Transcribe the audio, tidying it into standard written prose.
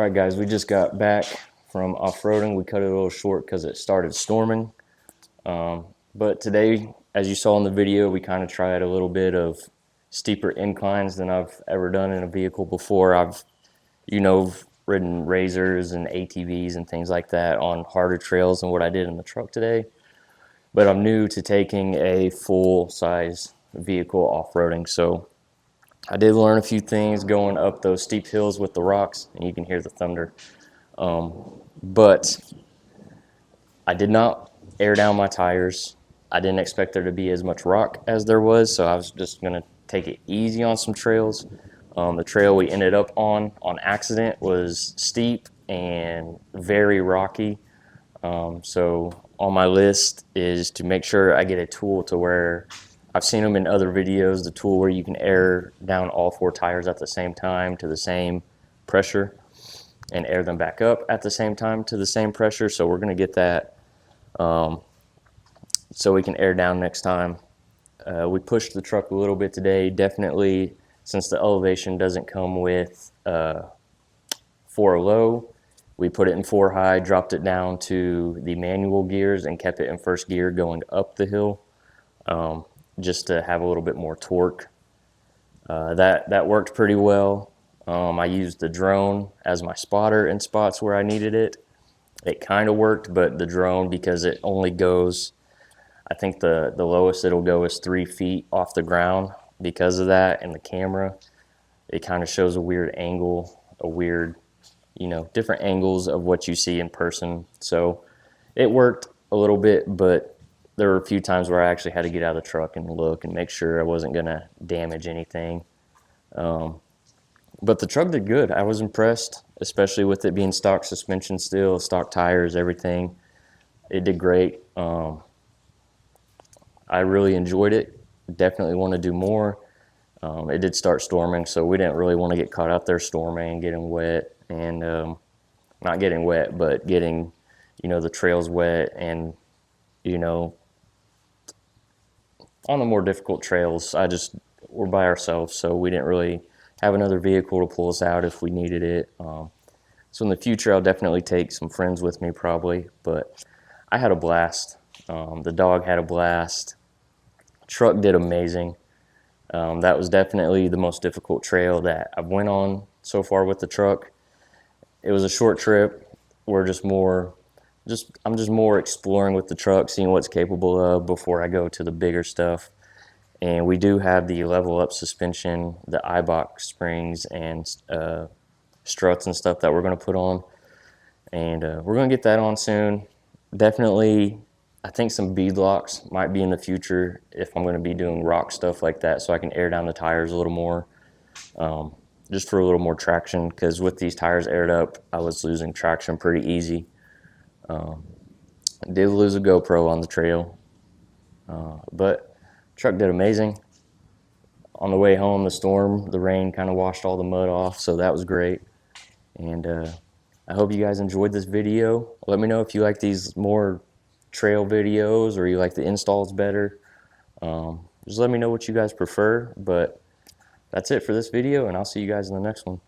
Alright guys, we just got back from off-roading. We cut it a little short because it started storming. But today, as you saw in the video, we kind of tried a little bit of steeper inclines than I've ever done in a vehicle before. I've ridden Razors and ATVs and things like that on harder trails than what I did in the truck today. But I'm new to taking a full-size vehicle off-roading, so I did learn a few things going up those steep hills with the rocks, and you can hear the thunder. But I did not air down my tires. I didn't expect there to be as much rock as there was, so I was just going to take it easy on some trails. The trail we ended up on accident was steep and very rocky. So on my list is to make sure I get a tool to where I've seen them in other videos, the tool where you can air down all four tires at the same time to the same pressure and air them back up at the same time to the same pressure. So we're going to get that so we can air down next time. We pushed the truck a little bit today, definitely, since the elevation doesn't come with 4 low. We put it in 4 high, dropped it down to the manual gears and kept it in first gear going up the hill. Just to have a little bit more torque. That worked pretty well. I used the drone as my spotter in spots where I needed it. It kind of worked, but the drone, because it only goes, I think the lowest it'll go is 3 feet off the ground. Because of that, and the camera, it kind of shows a weird angle, different angles of what you see in person. So it worked a little bit, but there were a few times where I actually had to get out of the truck and look and make sure I wasn't going to damage anything. But the truck did good. I was impressed, especially with it being stock suspension still, stock tires, everything. It did great. I really enjoyed it. Definitely want to do more. It did start storming, so we didn't really want to get caught out there storming and getting wet. And not getting wet, but getting, the trails wet and, on the more difficult trails, we're by ourselves, so we didn't really have another vehicle to pull us out if we needed it. So in the future, I'll definitely take some friends with me probably, but I had a blast. The dog had a blast. Truck did amazing. That was definitely the most difficult trail that I've went on so far with the truck. It was a short trip. I'm just more exploring with the truck, seeing what's capable of before I go to the bigger stuff. And we do have the level up suspension, the iBox springs and struts and stuff that we're going to put on. And we're going to get that on soon. Definitely, I think some bead locks might be in the future if I'm going to be doing rock stuff like that, so I can air down the tires a little more. Just for a little more traction, because with these tires aired up, I was losing traction pretty easy. Did lose a GoPro on the trail, but truck did amazing. On the way home, the rain kind of washed all the mud off, so that was great. And I hope you guys enjoyed this video. Let me know if you like these more trail videos or you like the installs better. Just let me know what you guys prefer, but that's it for this video, and I'll see you guys in the next one.